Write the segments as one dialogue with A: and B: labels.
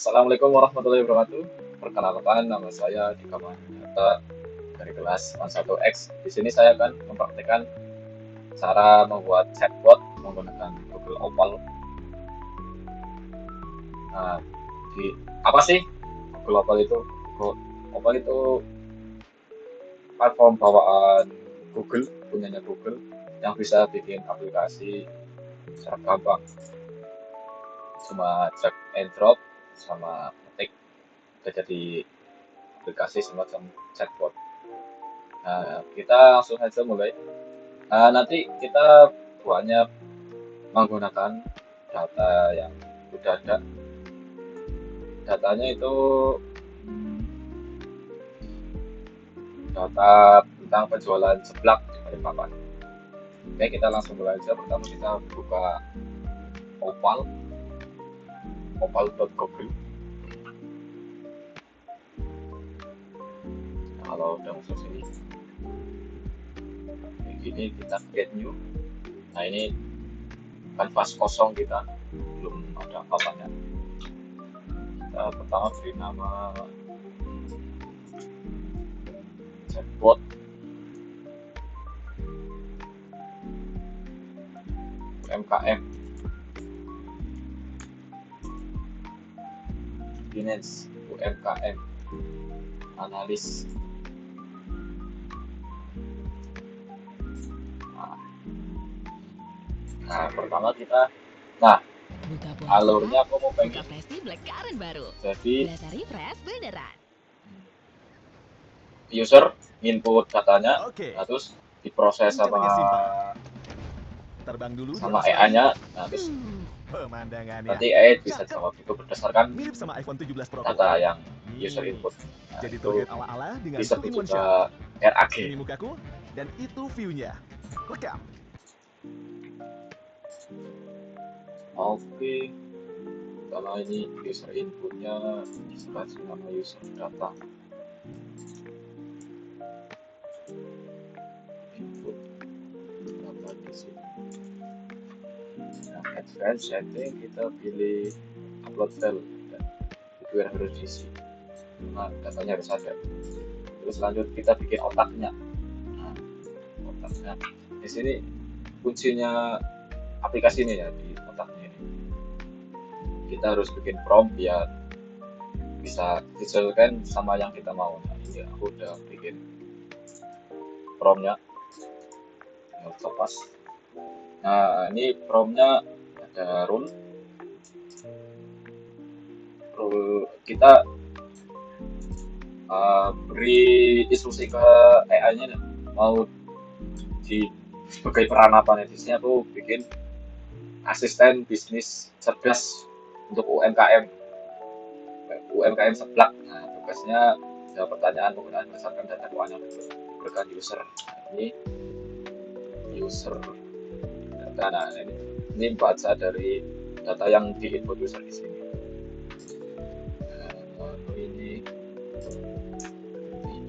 A: Assalamualaikum warahmatullahi wabarakatuh. Perkenalkan, nama saya Dika Manata dari kelas 1X. Di sini saya akan mempraktikkan cara membuat chatbot menggunakan Google Opal. Nah, di apa sih Google Opal itu? Google Opal itu platform bawaan Google, punyanya Google, yang bisa bikin aplikasi secara gampang. Cuma drag and drop sama ketik udah jadi aplikasi semacam chatbot. Nah, kita langsung saja mulai. Nanti kita buatnya menggunakan data yang udah ada. Datanya itu data tentang penjualan seblak di Balikpapan. Oke, kita langsung mulai aja. Pertama kita buka Opal, opal.google. Kalau udah masuk sini, kayak gini kita create new. Nah, ini kanvas kosong kita, belum ada apa-apanya. Kita pertama beri nama chatbot. UMKM, finance, UMKM, analis. Nah, pertama kita, nah,
B: Buka puasa,
A: alurnya aku mau
B: buka
A: pengen
B: Presti Black Currant baru.
A: jadi
B: Berasa refresh beneran.
A: user input datanya,
C: Oke,
A: nah, terus diproses
C: ini caranya simpel.
A: sama
C: Terbang dulu di
A: sama
C: atas langit.
A: AI-nya. Nah, terus
C: Pemandangannya
A: nanti AI bisa
C: cakep.
A: jawab itu berdasarkan
C: Mirip sama iPhone 17 Pro.
A: data yang user
C: Nih,
A: input. Nah,
C: jadi
A: itu
C: tour guide ala-ala dengan
A: disebut
C: 2-in-1 shot.
A: juga RAG.
C: Ini mukaku dan itu view-nya. Rekam.
A: Oke, kalau ini user inputnya dikasih nama user data. Input data di sini. Nah, advanced setting kita pilih upload file dan itu yang harus diisi. Nah, datanya harus ada. Terus lanjut kita bikin otaknya. Nah, otaknya di sini kuncinya aplikasi ini ya, di otaknya ini. Kita harus bikin prompt biar bisa disesuaikan sama yang kita mau. Nah, ini aku udah bikin promptnya, tinggal lepas. Nah, ini promptnya ada rule kita beri instruksi ke AI-nya mau di sebagai peran apa nih. Di sini aku bikin asisten bisnis cerdas untuk UMKM seblak. Nah, tugasnya jawab pertanyaan penggunaan berdasarkan data keuangan berikan user. Nah, ini user data. Nah, ini baca dari data yang di input user di sini. Nah, lalu ini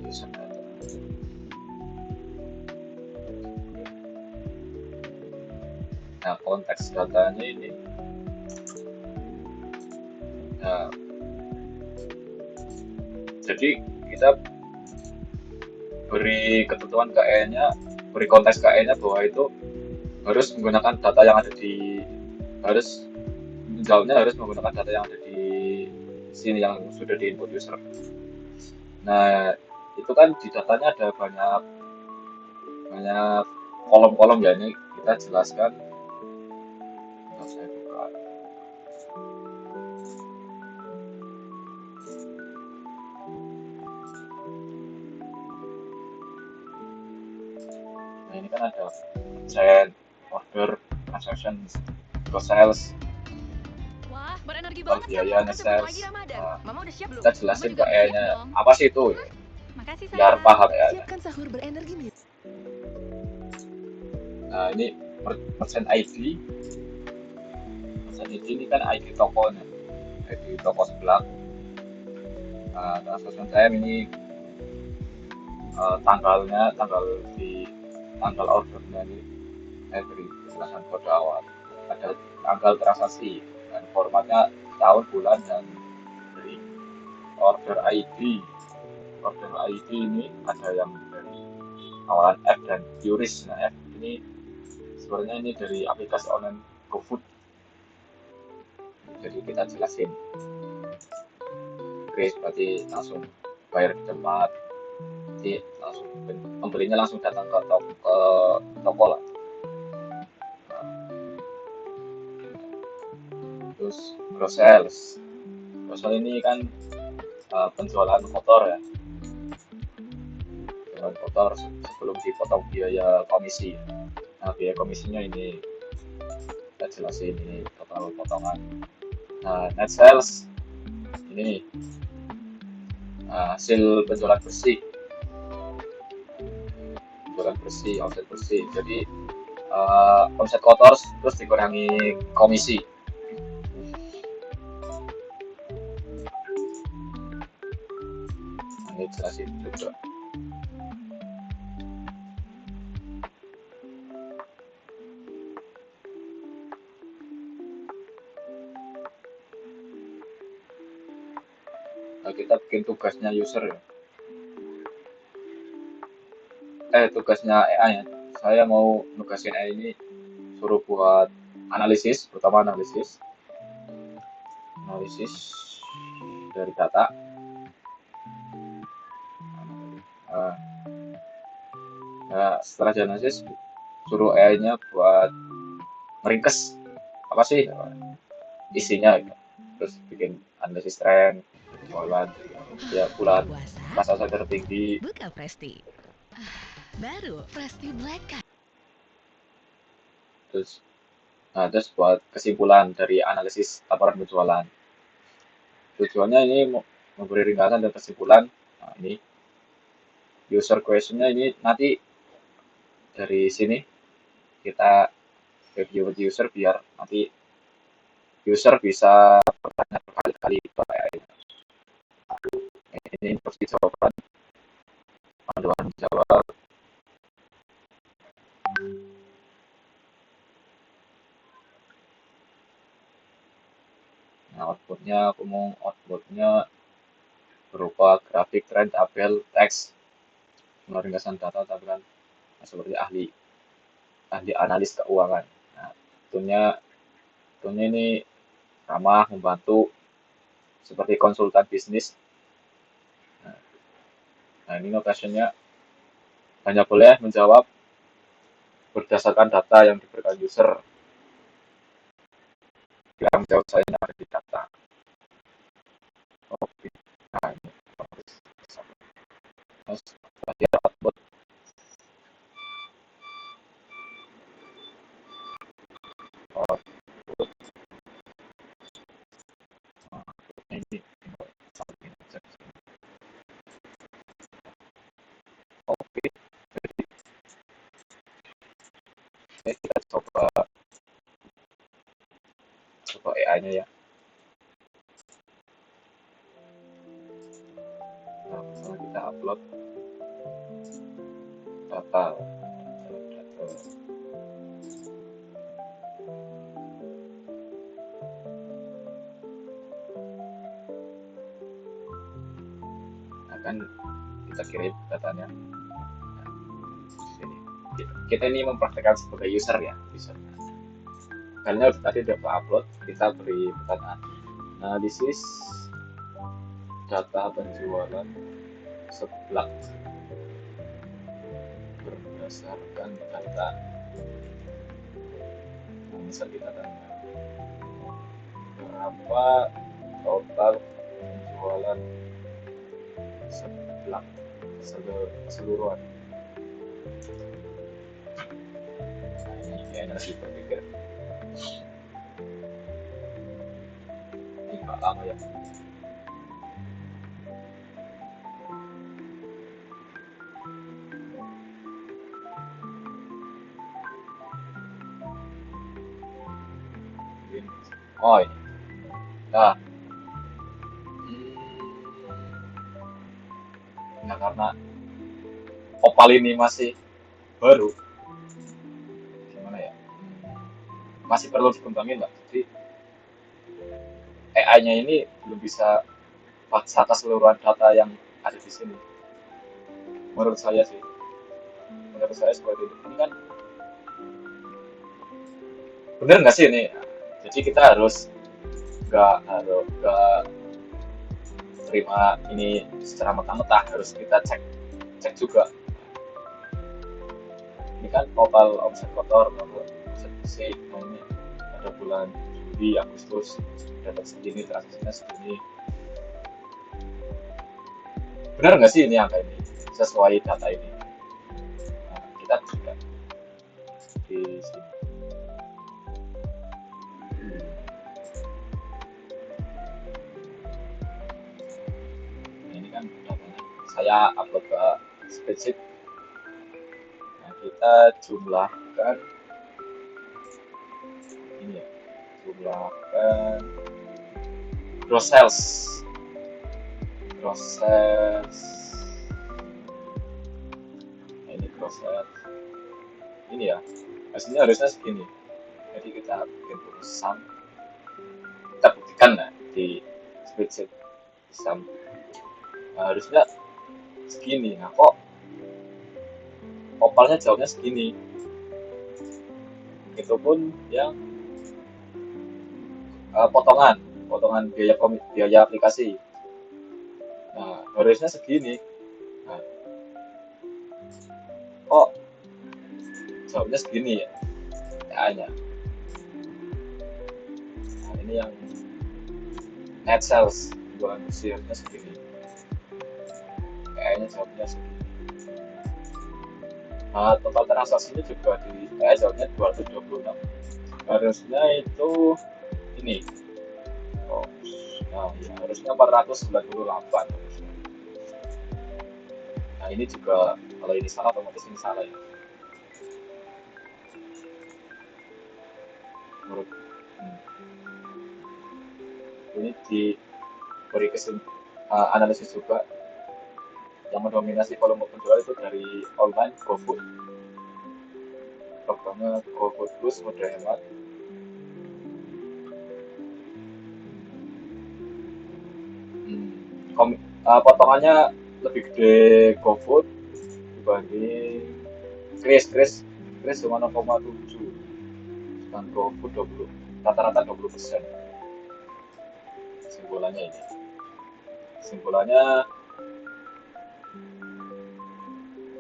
A: user data. Nah, konteks datanya ini. Nah, jadi kita beri ketentuan ke AI-nya, beri konteks ke AI-nya bahwa itu harus menggunakan data yang ada di harus menjawabnya harus menggunakan data yang ada di sini yang sudah di input user. Nah, itu kan di datanya ada banyak kolom-kolom ya, ini kita jelaskan. Nah, saya buka. Nah, ini kan ada absen, order, transaction, sales,
B: Wah, berenergi
A: total
B: banget
A: biaya,
B: kamu. Sebentar
A: sales.
B: lagi Ramadan.
A: Nah,
B: Mama udah siap belum?
A: kita
B: Mama
A: jelasin
B: juga
A: ke
B: udah siap
A: AI-nya
B: dong.
A: apa sih itu,
B: Makasih
A: biar
B: sayang.
A: paham ya.
C: Siapkan sahur berenergi, Mir.
A: Nah, ini persen ID. Persen ID ini kan ID tokonya, ID toko sebelah. Nah, transaction time ini tanggalnya, tanggal ordernya ini saya beri penjelasan kode awal. Ada tanggal transaksi dan formatnya tahun, bulan, dan order ID. Order ID ini ada yang dari awalan F dan Yuris. Nah, F ini sebenarnya ini dari aplikasi online GoFood. Jadi kita jelasin. Oke, berarti langsung bayar di tempat. Jadi langsung pembelinya langsung datang ke toko lah. Terus cross sales. Cross sales ini kan penjualan motor ya. Penjualan motor sebelum dipotong biaya komisi. Nah, biaya komisinya ini kita jelasin ini total potongan. Nah, net sales ini hasil penjualan bersih, omset bersih. Jadi omset kotor terus dikurangi komisi. Nah, ini jelasin juga. Nah, kita bikin tugasnya user ya. Tugasnya AI ya. Saya mau nugasin AI ini suruh buat analisis, pertama analisis dari data. Nah, setelah analisis suruh AI-nya buat meringkes apa sih isinya gitu. Terus bikin analisis tren jualan ya bulan
B: Puasa,
A: masa tertinggi.
B: buka Presti. Baru Presti Black Card.
A: Terus buat kesimpulan dari analisis laporan penjualan. Tujuannya ini memberi ringkasan dan kesimpulan. Nah, ini user question-nya ini nanti dari sini kita review user biar nanti user bisa bertanya berkali-kali ke AI. Ini pasti jawaban panduan jawab. Nah, outputnya berupa grafik, tren, tabel, teks, ringkasan data, tampilan seperti ahli analis keuangan. Nah, tentunya ini ramah, membantu seperti konsultan bisnis. Nah, ini notation-nya hanya boleh menjawab berdasarkan data yang diberikan user. Yang jawab saya ada di data. Oke. Nah, ini bagian output. Ini oke. Kita coba AI-nya ya. Nah, misalnya kita upload data. Akan kita kirim datanya. Nah, sini. Kita ini mempraktekkan sebagai user ya, karena tadi udah upload, kita beri pertanyaan. Nah, this is data penjualan seblak berdasarkan data. Nah, misal kita tanya berapa total penjualan seblak keseluruhan. Nah, ini energi berpikir. Ini nggak lama ya. Oh, ini. Nah, nah karena Opal ini masih baru, gimana ya? Masih perlu dikembangin lah. Jadi AI-nya ini belum bisa baca keseluruhan data yang ada di sini. Menurut saya sih, menurut saya seperti itu. Ini kan bener nggak sih ini? Jadi kita nggak terima ini secara mentah-mentah, harus kita cek cek juga. Ini kan total omset kotor, total omset bersih. Nah, ini ada bulan Juli, Agustus dapat segini, transaksinya segini. Benar nggak sih ini angka ini sesuai data ini? Nah, kita juga di sini. Nah, ini kan datanya. Saya upload ke spreadsheet. Nah, kita jumlahkan ini ya, jumlahkan gross sales. Gross sales. Nah, ini gross sales. Ini ya, hasilnya harusnya segini. Jadi kita bikin tulisan, kita buktikan lah di spreadsheet sum. Nah, harusnya segini. Nah, kok opalnya jawabnya segini? Itu pun yang potongan biaya aplikasi. Nah, harusnya segini. Nah, kok jawabnya segini ya? Kayaknya. Nah, ini yang net sales jualan bersih harusnya segini. Kayaknya jawabnya segini. Nah, total transaksinya juga jawabnya 226. Harusnya itu ini. Oh, nah, ya, harusnya 498. Nah, ini juga kalau ini salah otomatis ini salah ya. Menurut ini diberi analisis juga yang mendominasi volume penjualan itu dari online GoFood. Programnya GoFood Plus mode hemat. Potongannya lebih gede GoFood dibanding Kris cuma 0,7, sedangkan GoFood 20, rata-rata 20%. Simpulannya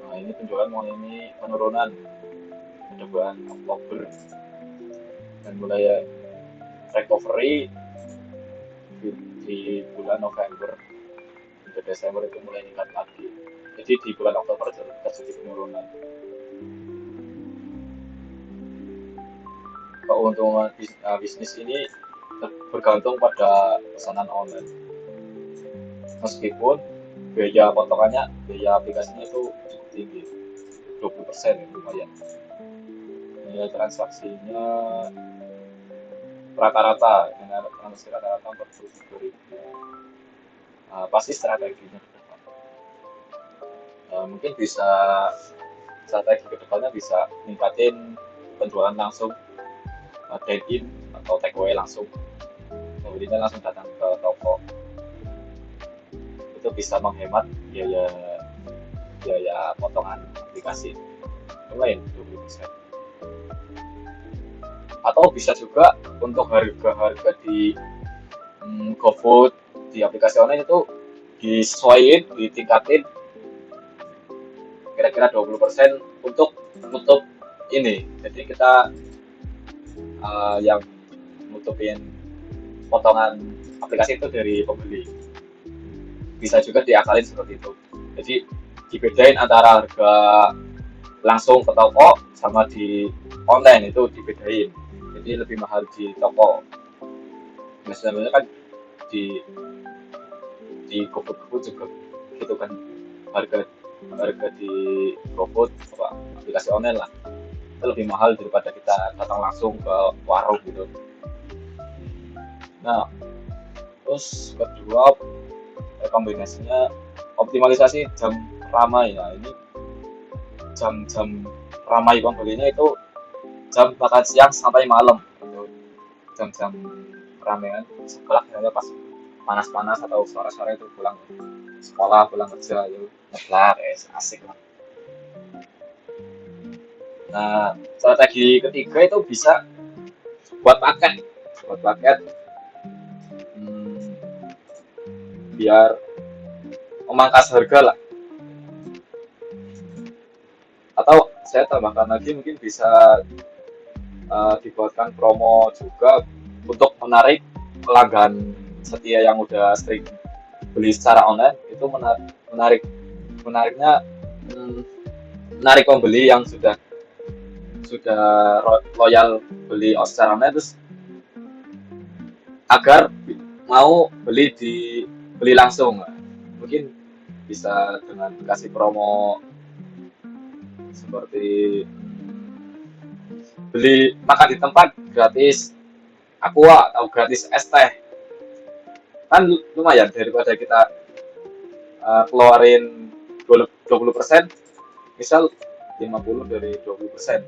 A: nah, ini penjualan mengalami penurunan pada bulan Oktober dan mulai recovery di bulan November hingga Desember itu mulai meningkat lagi. Jadi di bulan Oktober terjadi penurunan. Keuntungan bisnis ini bergantung pada pesanan online. Meskipun biaya potongannya, biaya aplikasinya itu cukup tinggi, 20% lumayan. Nilai transaksinya rata-rata, dengan transaksi rata-rata 47.000. Pasti strateginya ke depan. Mungkin bisa strategi kedepannya bisa ningkatin penjualan langsung, dine-in atau take away langsung. Pembelinya langsung datang ke toko. Itu bisa menghemat biaya potongan aplikasi lumayan 20%. Atau bisa juga untuk harga-harga di GoFood di aplikasi online itu disesuaikan, ditingkatin kira-kira 20% untuk nutup ini. Jadi kita yang nutupin potongan aplikasi itu dari pembeli. Bisa juga diakalin seperti itu. Jadi dibedain antara harga langsung ke toko sama di online itu dibedain. Jadi lebih mahal di toko. Nah, sebenarnya kan di GoFood juga gitu kan, harga di GoFood aplikasi online lah itu lebih mahal daripada kita datang langsung ke warung gitu. Nah, terus kedua kombinasinya optimalisasi jam ramai. Nah, ini jam ramai pembelinya itu jam makan siang sampai malam, jam-jam ramean sekolah pas panas-panas atau sore-sore itu pulang sekolah, pulang kerja itu ngeblak, asik lah. Nah, strategi ketiga itu bisa buat paket, buat paket hmm, biar memangkas harga lah. Atau saya tambahkan lagi mungkin bisa dibuatkan promo juga untuk menarik pelanggan setia yang udah sering beli secara online itu menarik menariknya hmm, menarik pembeli yang sudah loyal beli secara online terus agar mau beli langsung. Mungkin bisa dengan kasih promo seperti beli makan di tempat gratis aqua atau gratis es teh, kan lumayan daripada kita keluarin 20%, misal 50 dari 20%,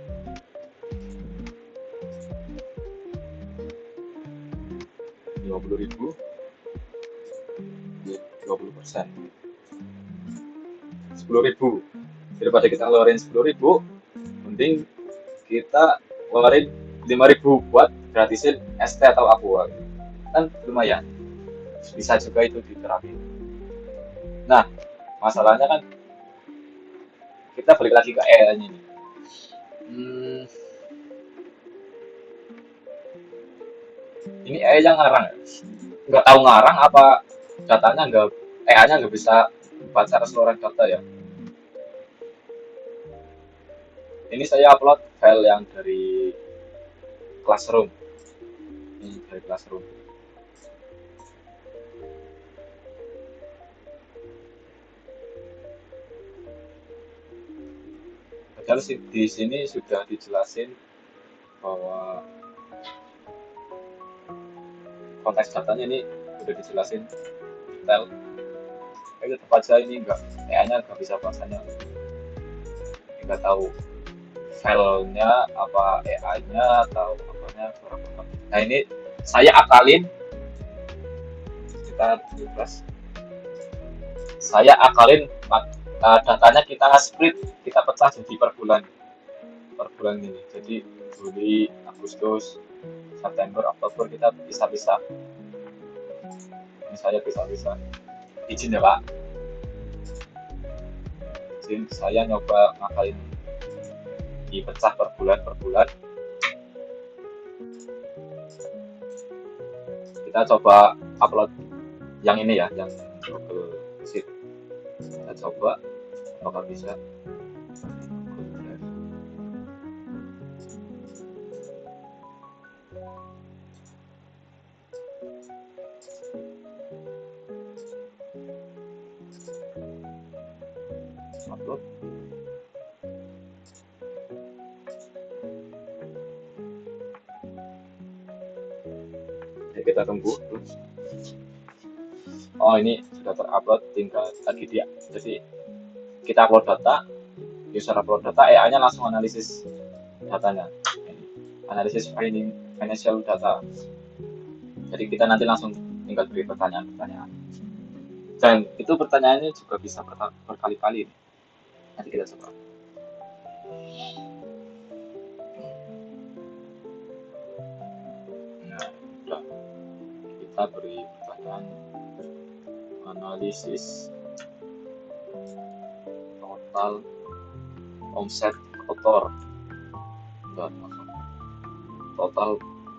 A: 50.000 20%, 10.000, daripada kita ngeluarin 10.000 mending kita ngeluarin 5.000 buat gratisin es teh atau aqua, kan lumayan, bisa juga itu diterapin. Nah, masalahnya kan kita balik lagi ke AI-nya ini. Hmm, ini AI yang ngarang, nggak tahu ngarang apa datanya nggak, AI-nya nggak bisa baca keseluruhan data ya. Ini saya upload file yang dari Classroom, ini dari Classroom. Padahal di sini sudah dijelasin bahwa konteks datanya ini sudah dijelasin detail. Tapi tetap aja ini nggak, AI-nya nggak bisa bahasanya, nggak tahu filenya apa AI-nya atau apanya berapa. Nah ini saya akalin, kita plus, saya akalin datanya kita split, kita pecah jadi per bulan ini. Jadi Juli, Agustus, September, Oktober kita bisa-bisa. Ini saya bisa-bisa. Izin ya Pak. Izin saya nyoba ngakalin dipecah per bulan. Kita coba upload yang ini ya, yang Google Sheet. Kita coba apakah bisa. Upload. Jadi kita tunggu. Oh ini sudah terupload, tinggal lagi dia. Jadi kita upload data, user upload data, AI-nya langsung analisis datanya. Analisis financial data. Jadi kita nanti langsung tinggal beri pertanyaan-pertanyaan. Dan itu pertanyaannya juga bisa berkali-kali. Nanti kita coba. Nah, udah. Kita beri pertanyaan analisis total omset kotor. Udah langsung. Total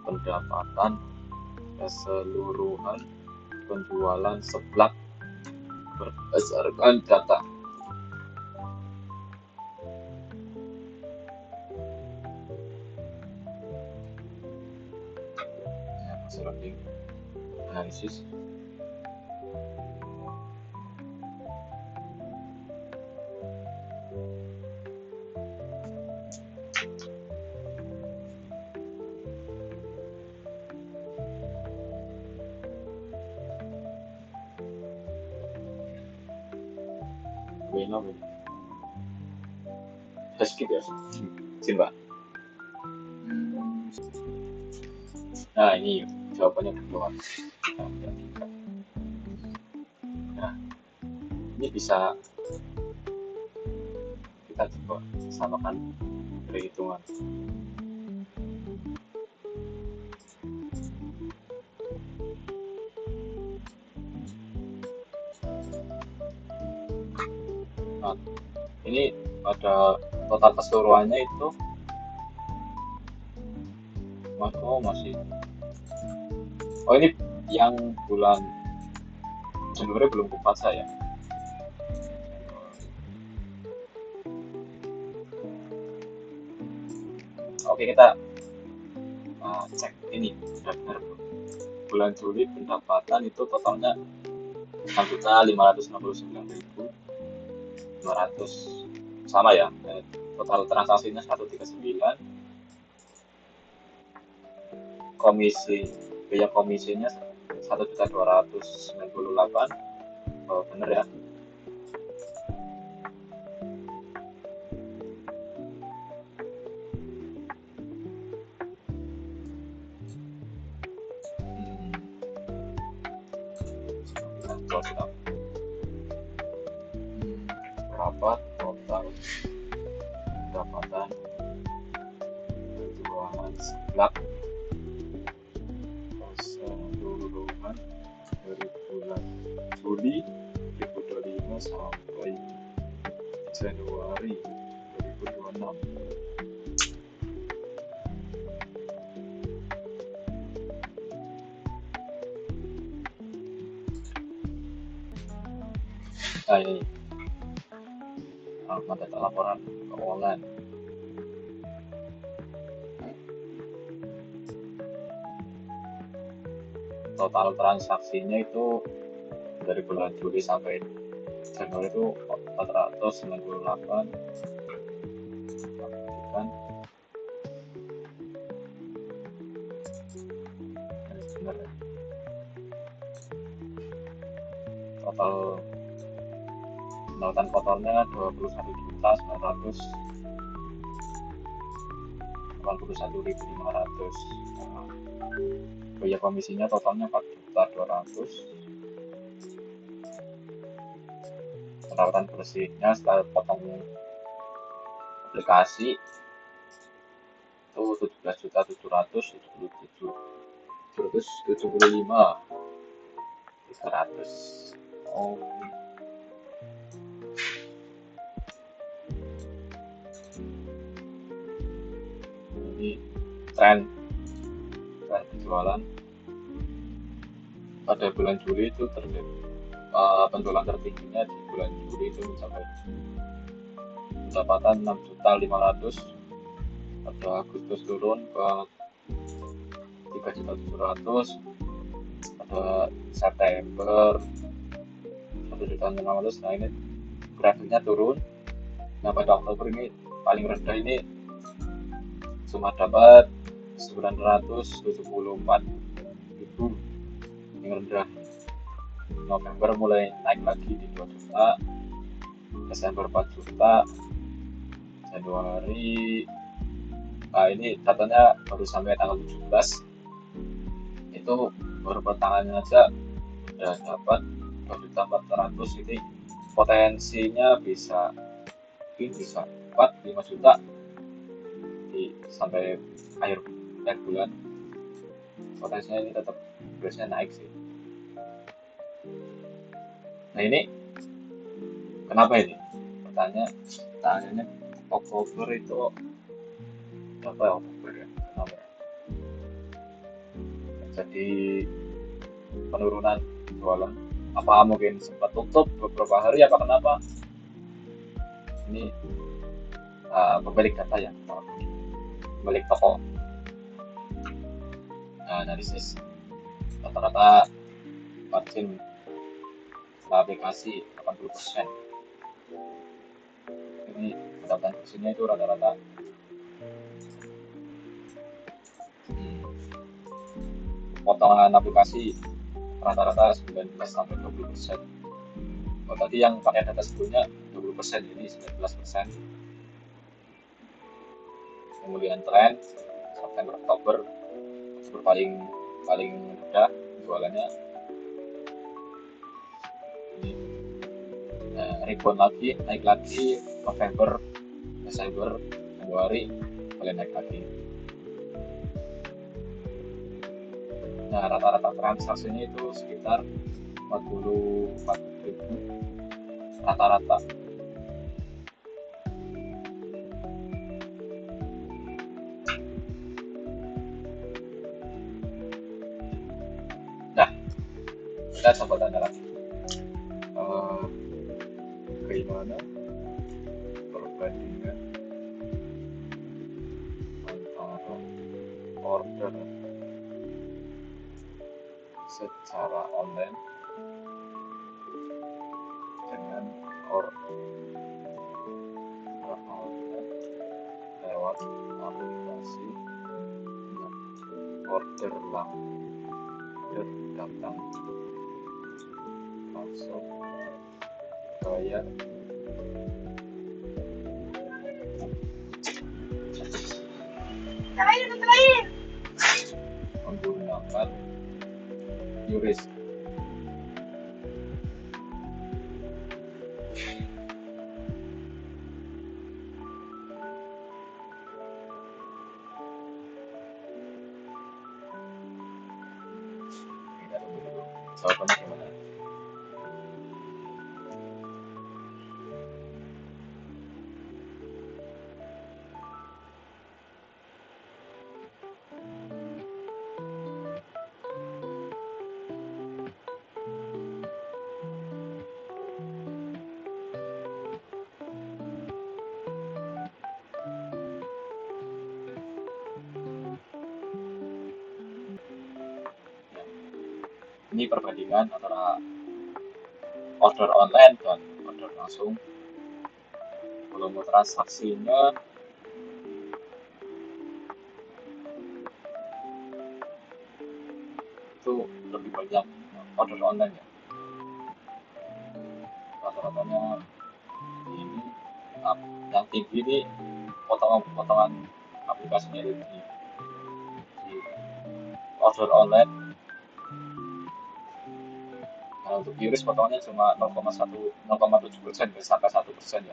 A: pendapatan keseluruhan penjualan seblak berdasarkan data. Ya, masih loading analisis. Minum ini. Skip ya, Simba. Nah ini jawabannya keluar. Nah, Nah, ini bisa kita coba samakan perhitungan. Nah, ini ada total keseluruhannya itu masih ini yang bulan Januari belum kubaca ya. Oke, kita cek ini benar bulan Juli pendapatan itu totalnya 6.569.500, sama ya, total transaksinya 139, biaya komisinya 1.298, bener ya. Berapa total pendapatan penjualan seblak keseluruhan dari bulan Juli 2025 sampai Januari 2026? Nah, ini data laporan keuangan. Total transaksinya itu dari bulan Juli sampai Januari itu 498, kan benar ya. Total pendapatan kotornya 21.981.500. Biaya komisinya totalnya 4.200.000. Pendapatan bersihnya setelah potong aplikasi itu 17.777.300. Oh, ini tren penjualan pada bulan Juli itu terjadi. Penjualan tertingginya di bulan Juli itu mencapai pendapatan 6.500.000. Pada Agustus turun ke 3.700.000. Pada September 1.500.000. Nah, ini grafiknya turun. Nah, pada Oktober ini paling rendah, ini cuma dapat 974.000, yang rendah. November mulai naik lagi di 2 juta, Desember 4 juta, Januari, nah ini datanya baru sampai tanggal 17, itu baru pertengahan aja udah dapat 2.400.000. ini potensinya bisa 4-5 juta sampai akhir bulan. Potensinya ini tetap biasanya naik sih. Nah, ini kenapa ini? Pertanyaannya Oktober itu apa ya? Oktober ya? Kenapa? Jadi penurunan jualan. Apa mungkin sempat tutup beberapa hari? Apa kenapa? Ini pemilik data ya, pemilik toko. Nah, analisis rata-rata margin aplikasi 80%. Ini pendapatan bersihnya itu rata-rata potongan aplikasi rata-rata 19-20%. Oh, tadi yang pakai data sebelumnya 20%, ini 19%. Kemudian tren September Oktober paling rendah jualannya. Ini rebound lagi, naik lagi November, Desember, Januari mulai naik lagi. Nah, rata-rata transaksinya itu sekitar 44.000 rata-rata. Nah, kita coba tanya lagi. Bagaimana perbandingan antara order secara online dengan order online lewat aplikasi, order datang langsung bayar menggunakan QRIS. Kita tunggu dulu jawabannya gimana. Ini perbandingan antara order online dan order langsung. Volume transaksinya itu lebih banyak order online ya. Rata-ratanya ini yang tinggi ini potongan aplikasinya itu di order online. Nah, untuk QRIS potongannya cuma 0,7% sampai 1% ya.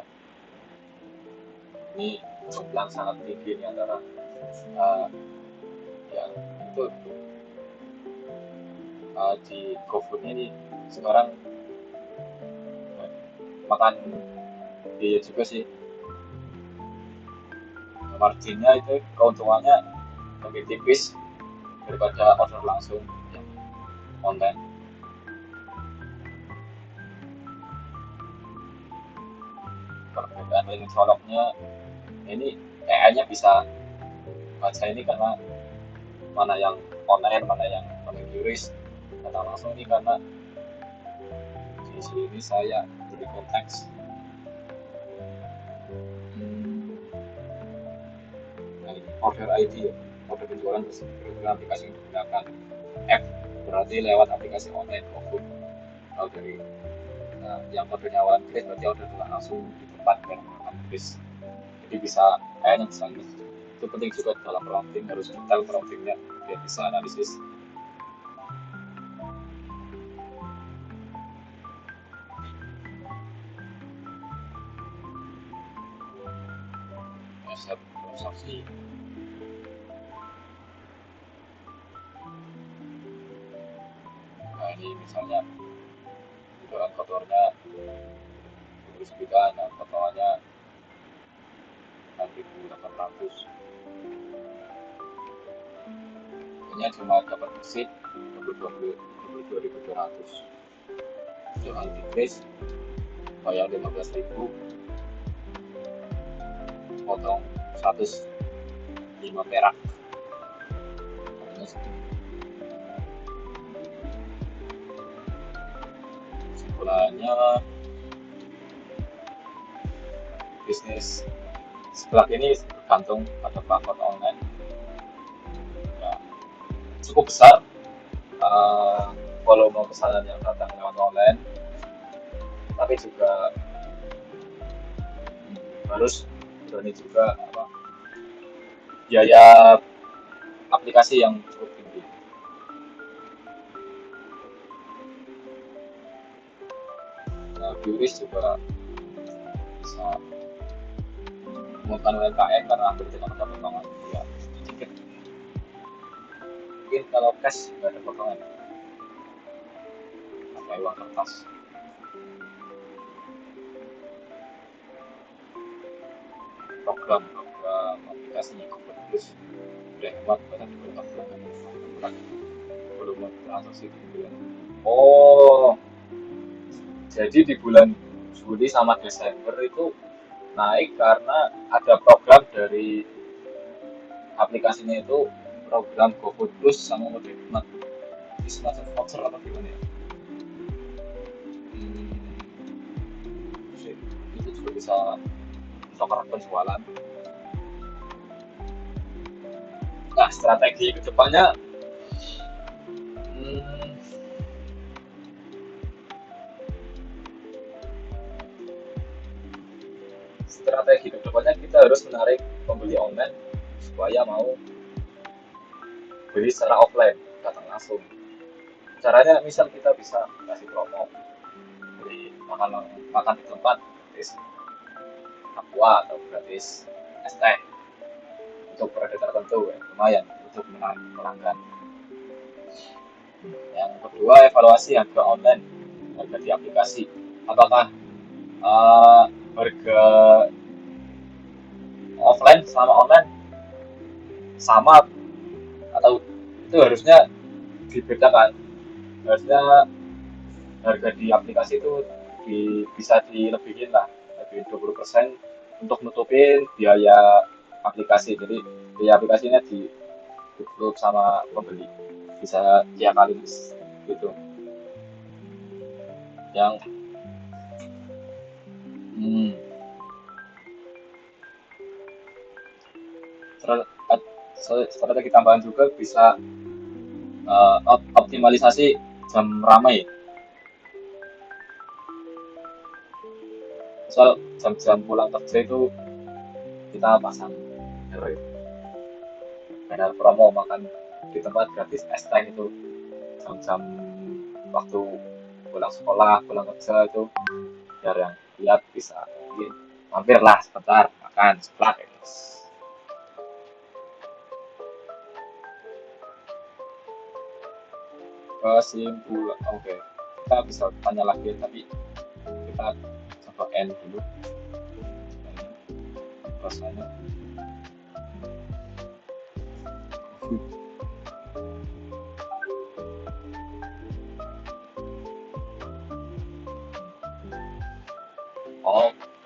A: Ini jumlah sangat tinggi nih antara yang itu di GoFood ini sekarang makan biaya juga sih. Marginnya itu keuntungannya lebih tipis daripada order langsung yang online. Perbedaan link coloknya ini AI-nya bisa baca ini karena mana yang online, mana yang pakai QRIS. Data langsung ini karena di sini saya beri konteks order ID ya, order penjualan dengan aplikasi yang digunakan. F berarti lewat aplikasi online GoFood. Kalau dari yang ordernya one click berarti order langsung di tempat yang habis. Jadi bisa kayaknya bisa gitu. Itu penting juga dalam prompting, harus detail promptingnya biar bisa analisis. Step transaksi. Nah ini misalnya jualan kotornya 29, nah potongannya 6.800. Ini cuma dapat bersih 22.200. Jualan di Kris bayar 15.000, potong 105 perak. Kesimpulannya bisnis sebelah ini tergantung pada platform online ya, cukup besar volume pesanan yang datang lewat online, tapi juga harus berani juga biaya aplikasi yang cukup tinggi. Nah, QRIS juga bisa mengumumkan UMKM karena hampir tidak ada potongan ya sedikit. Mungkin kalau cash nggak ada potongan, pakai uang kertas. Program aplikasi Google Plus udah hemat banget buat bulan volume transaksi di bulan. Oh, jadi di bulan Juli sama Desember itu naik karena ada program dari aplikasinya itu, program GoFood Plus sama Mode Hemat. Ini semacam voucher atau gimana ya? Hmm, itu juga bisa untuk penjualan. Nah, strategi kedepannya, hmm, strategi kedepannya kita harus menarik pembeli online supaya mau beli secara offline, datang langsung. Caranya misal kita bisa kasih promo, beli makan makan di tempat gratis aqua atau gratis es teh untuk periode tertentu, ya, lumayan untuk menarik pelanggan. Yang kedua, evaluasi harga online, harga di aplikasi. Apakah harga offline sama online sama atau itu harusnya dibedakan. Harusnya harga di aplikasi itu bisa dilebihin lah, lebih 20% untuk nutupin biaya aplikasi. Jadi biaya aplikasinya ditutup sama pembeli, bisa diakalin gitu. Yang hmm, strategi tambahan juga bisa optimalisasi jam ramai. Misal jam-jam pulang kerja itu kita pasang banner promo makan di tempat gratis es teh itu jam-jam waktu pulang sekolah, pulang kerja itu, biar yang lihat bisa mungkin mampirlah sebentar makan seblak gitu. Kesimpulan, oke, kita bisa tanya lagi tapi kita coba end dulu rasanya.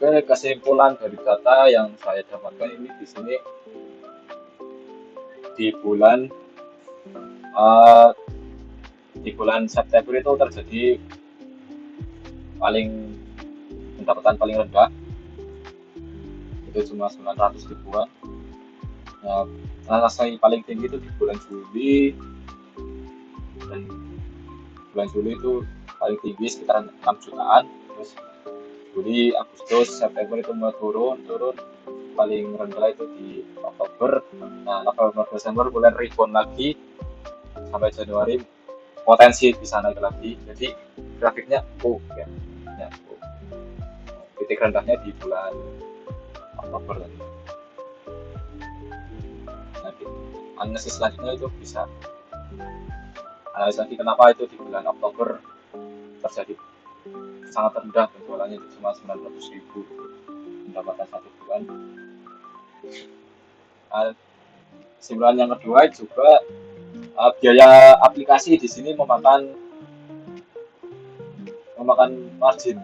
A: Oke, kesimpulan dari data yang saya dapatkan ini di sini, di bulan eh, di bulan September itu terjadi paling pendapatan paling rendah itu cuma 900 ribuan. Nah, transaksi paling tinggi itu di bulan Juli, dan bulan Juli itu paling tinggi sekitar 6 jutaan. Terus Juli, Agustus, September itu mulai turun, paling rendah itu di Oktober. Nah, November, Desember mulai rebound lagi sampai Januari potensi bisa naik lagi. Jadi grafiknya ya, ya, titik rendahnya di bulan Oktober tadi. Nah, analisis selanjutnya itu bisa analisis lagi kenapa itu di bulan Oktober terjadi sangat rendah penjualannya, itu cuma 900 ribu pendapatan satu bulan. Kesimpulan yang kedua juga, biaya aplikasi di sini memakan margin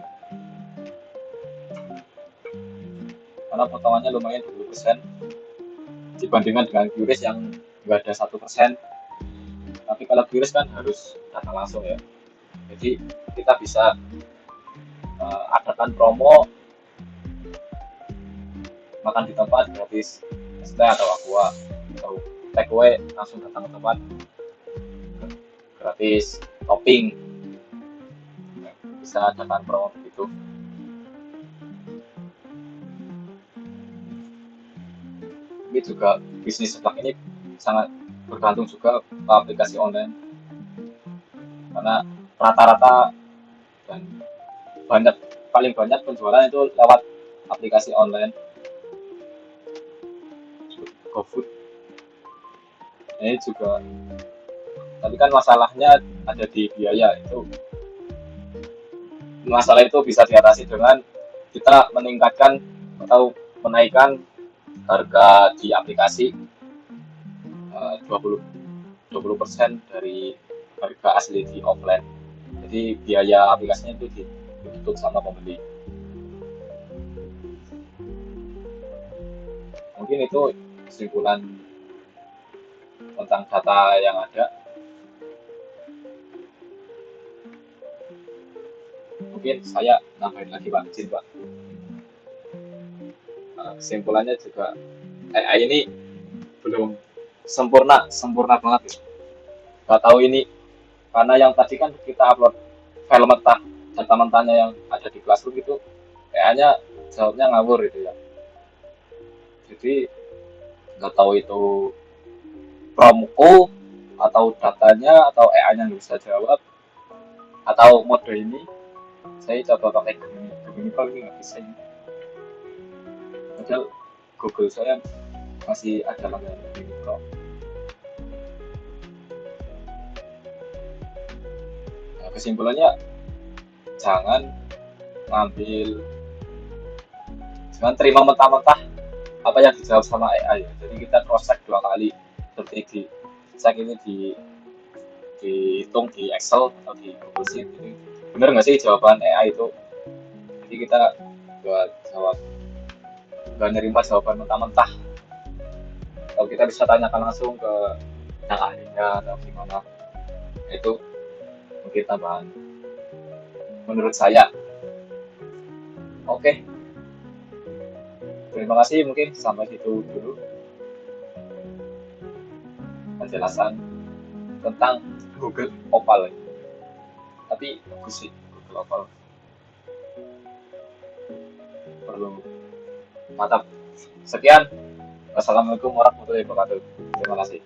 A: karena potongannya lumayan 20% dibandingkan dengan QRIS yang nggak ada 1%. Tapi kalau QRIS kan harus datang langsung ya, jadi kita bisa adakan promo makan di tempat gratis es teh atau aqua, atau take away langsung datang ke tempat gratis topping, bisa adakan promo begitu. Ini juga bisnis seblak ini sangat bergantung juga ke aplikasi online karena rata-rata dan paling banyak penjualan itu lewat aplikasi online GoFood ini juga, tapi kan masalahnya ada di biaya. Itu masalah itu bisa diatasi dengan kita meningkatkan atau menaikkan harga di aplikasi 20% dari harga asli di offline. Jadi biaya aplikasinya itu ditutup sama pembeli. Mungkin itu kesimpulan tentang data yang ada. Mungkin saya nambahin lagi Pak, izin Pak. Kesimpulannya juga AI ini belum sempurna banget. Gak tahu ini karena yang tadi kan kita upload file mentah, data mentahnya yang ada di Classroom itu kayaknya jawabnya ngawur itu ya. Jadi nggak tahu itu promko atau datanya atau AI-nya nggak bisa jawab atau mode ini. Saya coba pakai Gemini Pro ini nggak bisa ini. Padahal Google saya masih ada langganan Gemini Pro. Nah, kesimpulannya jangan terima mentah-mentah apa yang dijawab sama AI. Jadi kita cross check 2 kali, seperti di check ini dihitung di Excel atau di Google Sheet ini bener nggak sih jawaban AI itu. Jadi kita nggak nerima jawaban mentah-mentah. Kalau kita bisa tanyakan langsung ke yang ahlinya atau gimana, itu mungkin tambahan menurut saya. Oke, terima kasih, mungkin sampai situ dulu penjelasan tentang Google Opal. Tapi bagus sih Google Opal, perlu mantap. Sekian, wassalamualaikum warahmatullahi wabarakatuh. Terima kasih.